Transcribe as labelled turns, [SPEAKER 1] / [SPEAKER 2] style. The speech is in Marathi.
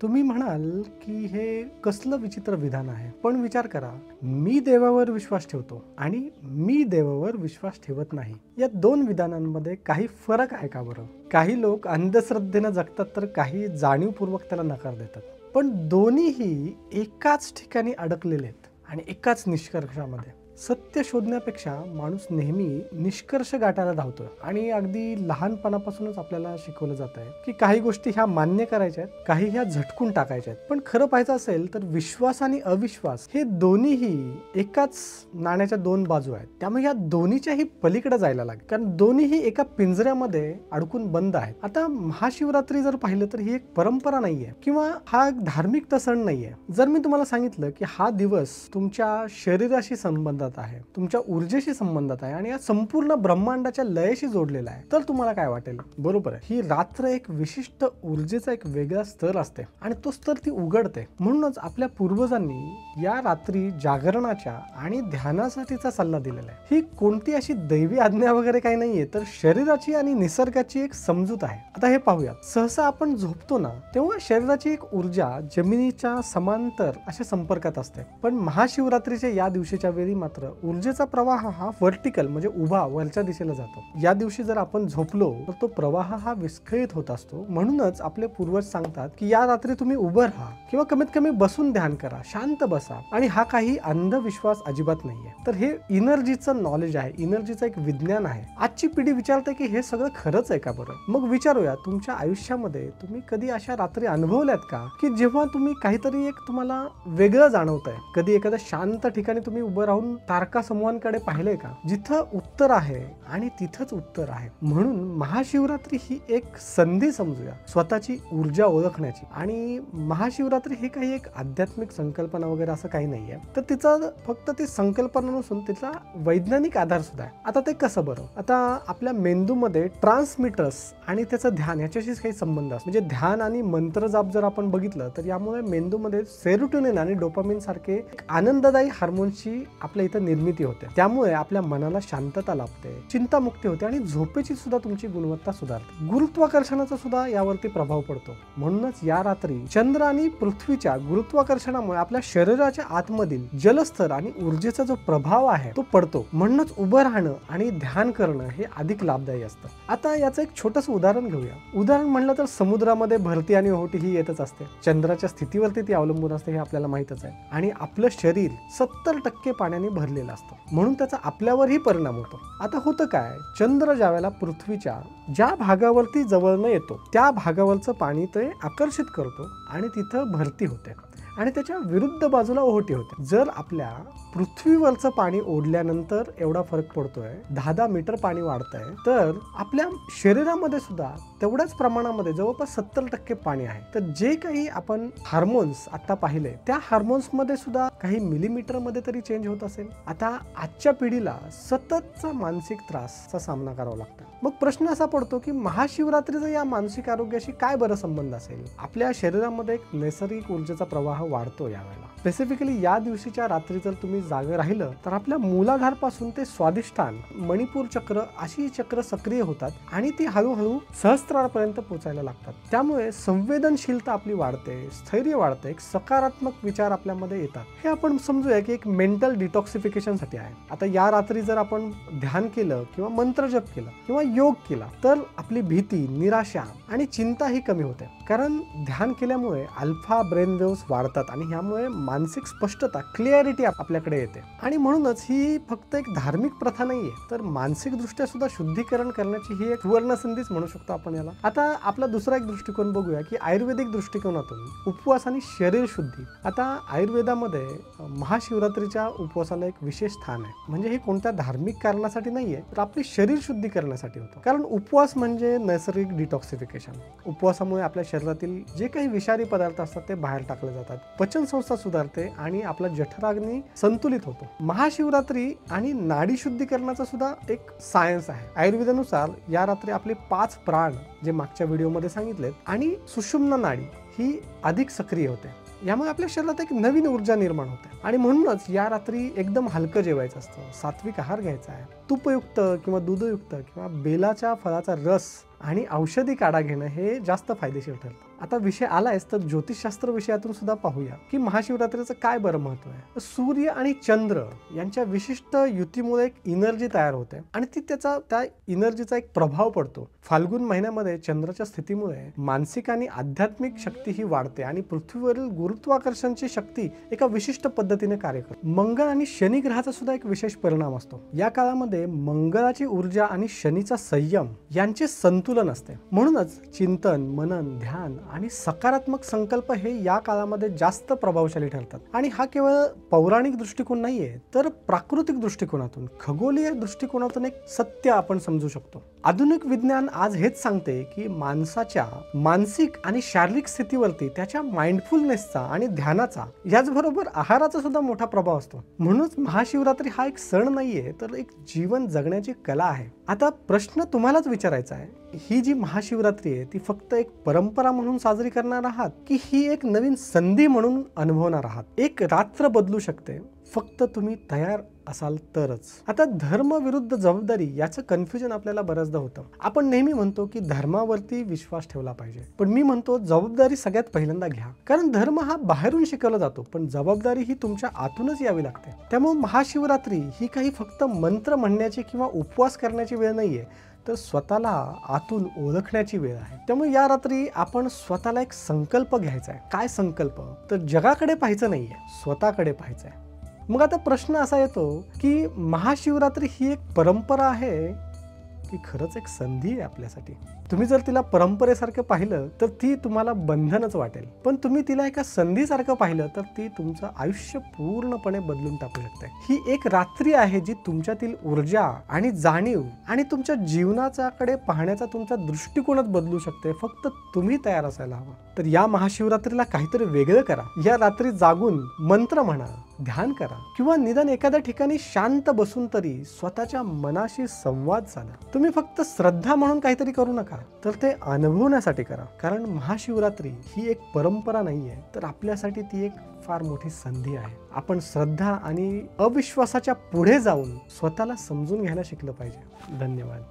[SPEAKER 1] तुम्ही म्हणाल की हे कसलं विचित्र विधान आहे, पण विचार करा, मी देवावर विश्वास ठेवतो आणि मी देवावर विश्वास ठेवत नाही, या दोन विधानांमध्ये काही फरक आहे का बरं? काही लोक अंधश्रद्धेने जगतात तर काही जाणीवपूर्वक त्याला नकार देतात, पण दोन्हीही एकाच ठिकाणी अडकलेले आहेत आणि एकाच निष्कर्षामध्ये. सत्य शोधण्यापेक्षा माणूस नेहमी निष्कर्ष गाठायला धावतोय आणि अगदी लहानपणापासूनच आपल्याला शिकवलं जात आहे की काही गोष्टी ह्या मान्य करायच्या आहेत, काही ह्या झटकून टाकायच्या आहेत. पण खरं पाहायचं असेल तर विश्वास आणि अविश्वास हे दोन्हीही एकाच नाण्याच्या दोन बाजू आहेत. त्यामुळे या दोन्हीच्याही पलीकडे जायला लागेल, कारण दोन्हीही एका पिंजऱ्यामध्ये अडकून बंद आहेत. आता महाशिवरात्री जर पाहिलं तर ही एक परंपरा नाहीये किंवा हा एक धार्मिक सण नाहीये. जर मी तुम्हाला सांगितलं की हा दिवस तुमच्या शरीराशी संबंधित आहे, तुमच्या ऊर्जेशी संबंधित आहे आणि या संपूर्ण ब्रह्मांडाच्या लयाशी जोडलेला आहे, तर तुम्हाला काय वाटेल? बरोबर आहे, ही रात्र एक विशिष्ट ऊर्जेचा एक वेगळा स्तर असते आणि तो स्तर ती उघडते. म्हणूनच आपल्या पूर्वजांनी या रात्री जागरणाच्या आणि ध्यानासाठीचा सल्ला दिलेला आहे. ही कोणती अशी दैवी आज्ञा वगैरे काही नाहीये, तर शरीराची आणि निसर्गाची एक समजूत आहे. आता हे पाहूया. सहसा आपण झोपतो ना, तेव्हा शरीराची एक ऊर्जा जमिनीच्या समांतर अशा संपर्कात असते, पण महाशिवरात्रीच्या या दिवशीच्या वेळी ऊर्जेचा प्रवाह हा व्हर्टिकल म्हणजे उभा वरच्या दिशेला जातो. या दिवशी जर आपण झोपलो तर तो प्रवाह हा विस्कळीत होत असतो. म्हणूनच आपले पूर्वज सांगतात की या रात्री तुम्ही उभं राहा किंवा कमीत कमी बसून ध्यान करा, शांत बसा. आणि हा काही अंधविश्वास अजिबात नाहीये, तर हे एनर्जीचं नॉलेज आहे, एनर्जीचं एक विज्ञान आहे. आजची पिढी विचारते की हे सगळं खरंच आहे का बरं? मग विचारूया, तुमच्या आयुष्यामध्ये तुम्ही कधी अशा रात्री अनुभवल्यात का की जेव्हा तुम्ही काहीतरी एक तुम्हाला वेगळं जाणवतंय? कधी एखाद्या शांत ठिकाणी तुम्ही उभं राहून तारका समूहांकडे पाहिलंय का, जिथं उत्तर आहे आणि तिथंच उत्तर आहे? म्हणून महाशिवरात्री ही एक संधी समजूया स्वतःची ऊर्जा ओळखण्याची. आणि महाशिवरात्री ही काही एक आध्यात्मिक संकल्पना वगैरे असं काही नाहीये, तर तिचा फक्त ती संकल्पना नसून तिचा वैज्ञानिक आधार सुद्धा आहे. आता ते कसं बरं? आता आपल्या मेंदूमध्ये ट्रान्समिटर्स आणि त्याचं ध्यान याच्याशीच काही संबंध असतो. म्हणजे ध्यान आणि मंत्र जाप जर आपण बघितलं तर यामुळे मेंदूमध्ये सेरोटोनिन आणि डोपामिन सारखे आनंददायी हार्मोन्सची आपल्या इथं निर्मिती होते. त्यामुळे आपल्या मनाला शांतता लाभते, चिंतामुक्ती होते आणि झोपेची सुद्धा तुमची गुणवत्ता सुधारते. गुरुत्वाकर्षणाचा सुद्धा यावरती प्रभाव पडतो. म्हणूनच या रात्री चंद्र आणि पृथ्वीच्या गुरुत्वाकर्षणामुळे आपल्या शरीराच्या आतमधील जलस्तर आणि ऊर्जेचा जो प्रभाव आहे तो पडतो. म्हणूनच उभं राहणं आणि ध्यान करणं हे अधिक लाभदायी असतं. आता याचं एक छोटंसं उदाहरण घेऊया. उदाहरण म्हणलं तर समुद्रामध्ये भरती आणि ओहोटी ही येतच असते. चंद्राच्या स्थितीवरती ती अवलंबून असते, हे आपल्याला माहितच आहे. आणि आपलं शरीर 70% पाण्याने भरलेलं असतं, म्हणून त्याचा आपल्यावरही परिणाम होतो. आता होतं काय, चंद्र ज्यावेळेला पृथ्वीच्या ज्या भागावरती जवळनं येतो त्या भागावरचं पाणी ते आकर्षित करतो आणि तिथं भरती होते आणि त्याच्या विरुद्ध बाजूला ओहोटी होते. जर आपल्या पृथ्वीवरचं पाणी ओढल्यानंतर एवढा फरक पडतोय, 10-10 मीटर पाणी वाढतंय, तर आपल्या शरीरामध्ये सुद्धा तेवढ्याच प्रमाणामध्ये जवळपास 70% पाणी आहे. तर जे काही आपण हार्मोन्स आता पाहिले त्या हार्मोन्स मध्ये सुद्धा काही मिलीमीटर मध्ये तरी चेंज होत असेल. आता आजच्या पिढीला सततचा मानसिक त्रासचा सामना करावा लागतो. मग प्रश्न असा पडतो की महाशिवरात्रीचा या मानसिक आरोग्याशी काय बरं संबंध असेल? आपल्या शरीरामध्ये एक नैसर्गिक ऊर्जेचा प्रवाह वाढतो यावेळेला. स्पेसिफिकली या दिवशीच्या रात्री जर तुम्ही जागे राहिलं तर आपल्या मूलाधार पासून ते स्वादिष्ठान, मणिपूर चक्र अशी चक्र सक्रिय होतात आणि ती हळूहळू सहस्त्रारापर्यंत पोहोचायला लागतात. त्यामुळे संवेदनशीलता आपली वाढते, स्थैर्य वाढते, एक सकारात्मक विचार आपल्यामध्ये येतात. हे आपण समजूया की एक मेंटल डिटॉक्सिफिकेशन साठी आहे. आता या रात्री जर आपण ध्यान केलं किंवा मंत्र जप केलं किंवा योग केला तर आपली भीती, निराशा आणि चिंता ही कमी होते. कारण ध्यान केल्यामुळे अल्फा ब्रेन वेव्स वाढतात आणि ह्यामुळे मानसिक स्पष्टता, क्लिअरिटी आपल्याकडे येते. आणि म्हणूनच ही फक्त एक धार्मिक प्रथा नाहीये, तर मानसिक दृष्ट्या सुद्धा शुद्धीकरण करण्याची ही एक सुवर्ण संधीच म्हणू शकतो आपण याला. आता आपला दुसरा एक दृष्टिकोन बघूया की आयुर्वेदिक दृष्टिकोनातून उपवास आणि शरीर शुद्धी. आता आयुर्वेदामध्ये महाशिवरात्रीच्या उपवासाला एक विशेष स्थान आहे. म्हणजे हे कोणत्या धार्मिक कारणासाठी नाहीये, तर आपली शरीर शुद्धी करण्यासाठी होतं. कारण उपवास म्हणजे नैसर्गिक डिटॉक्सिफिकेशन. उपवासामुळे आपल्या शरीरातील जे काही विषारी पदार्थ असतात ते बाहेर टाकले जातात, पचन संस्था सुधारते आणि आपला जठराग्नी संतुलित होतो. महाशिवरात्री आणि नाडी शुद्धीकरणाचा सुद्धा एक सायन्स आहे. आयुर्वेदानुसार या रात्री आपले 5 प्राण जे मागच्या व्हिडिओमध्ये सांगितलेत आणि सुषुम्ना नाडी ही अधिक सक्रिय होते. यामुळे आपल्या शरीरात एक नवीन ऊर्जा निर्माण होते. आणि म्हणूनच या रात्री एकदम हलकं जेवायचं असतं, सात्विक आहार घ्यायचा आहे. तुपयुक्त किंवा दूधयुक्त किंवा बेलाच्या फळाचा रस आणि औषधी काढा घेणं हे जास्त फायदेशीर ठरतं. आता विषय आलायच तर ज्योतिषशास्त्र विषयातून सुद्धा पाहूया की महाशिवरात्रीचं काय बरं महत्व आहे. सूर्य आणि चंद्र यांच्या विशिष्ट युतीमुळे एक एनर्जी तयार होते आणि त्या एनर्जीचा एक प्रभाव पडतो. फाल्गुन महिन्यामध्ये चंद्राच्या स्थितीमुळे मानसिक आणि आध्यात्मिक शक्ती ही वाढते आणि पृथ्वीवरील गुरुत्वाकर्षणची शक्ती एका विशिष्ट पद्धतीने कार्य करते. मंगळ आणि शनी ग्रहाचा सुद्धा एक विशेष परिणाम असतो. या काळामध्ये मंगळाची ऊर्जा आणि शनीचा संयम यांचे संतुलन असते. म्हणूनच चिंतन, मनन, ध्यान आणि सकारात्मक संकल्प हे या काळामध्ये जास्त प्रभावशाली ठरतात. आणि हा केवळ पौराणिक दृष्टिकोन नाहीये, तर प्राकृतिक दृष्टिकोनातून, खगोलीय दृष्टिकोनातून एक सत्य आपण समजू शकतो. आधुनिक विज्ञान आज हेच सांगते की माणसाच्या मानसिक आणि शारीरिक स्थितीवरती त्याच्या माइंडफुलनेसचा आणि ध्यानाचा, याचबरोबर आहाराचा सुद्धा मोठा प्रभाव असतो. म्हणूनच महाशिवरात्री हा एक सण नाहीये, तर एक जीवन जगण्याची कला आहे. आता प्रश्न तुम्हालाच विचारायचा आहे, ही जी महाशिवरात्री आहे ती फक्त एक परंपरा म्हणून साजरी करणार आहात की ही एक नवीन संधी म्हणून अनुभवणार आहात? एक रात्र बदलू शकते, फक्त तुम्ही तयार असाल तरच. आता धर्म विरुद्ध जबाबदारी याचं कन्फ्युजन आपल्याला बऱ्याचदा होतं. आपण नेहमी म्हणतो की धर्मावरती विश्वास ठेवला पाहिजे, पण मी म्हणतो जबाबदारी सगळ्यात पहिल्यांदा घ्या. कारण धर्म हा बाहेरून शिकवला जातो, पण जबाबदारी ही तुमच्या आतूनच यावी लागते. त्यामुळे महाशिवरात्री ही काही फक्त मंत्र म्हणण्याची किंवा उपवास करण्याची वेळ नाहीये, तर स्वतःला आतून ओळखण्याची वेळ आहे. त्यामुळे या रात्री आपण स्वतःला एक संकल्प घ्यायचा आहे. काय संकल्प? तर जगाकडे पाहायचं नाहीये, स्वतःकडे पाहायचं आहे. मग आता प्रश्न असा येतो की महाशिवरात्री ही एक परंपरा आहे की खरंच एक संधी आहे आपल्यासाठी? तुम्ही जर तिला परंपरेसारखं पाहिलं तर ती तुम्हाला बंधनच वाटेल, पण तुम्ही तिला एका संधीसारखं पाहिलं तर ती तुमचं आयुष्य पूर्णपणे बदलून टाकू शकते. ही एक रात्री आहे जी तुमच्यातील ऊर्जा आणि जाणीव आणि तुमच्या जीवनाच्याकडे पाहण्याचा तुमचा दृष्टिकोनच बदलू शकते. फक्त तुम्ही तयार असायला हवं. तर या महाशिवरात्रीला काहीतरी वेगळं करा. या रात्री जागून मंत्र म्हणा, ध्यान करा किंवा निदान एखाद्या ठिकाणी शांत बसून तरी स्वतःच्या मनाशी संवाद साधा. तुम्ही फक्त श्रद्धा म्हणून काहीतरी करू नका, तर ते अनुभवण्यासाठी करा. कारण महाशिवरात्री ही एक परंपरा नाहीये, तर आपल्यासाठी ती एक फार मोठी संधी आहे. आपण श्रद्धा आणि अविश्वासाच्या पुढे जाऊन स्वतःला समजून घ्यायला शिकलं पाहिजे. धन्यवाद.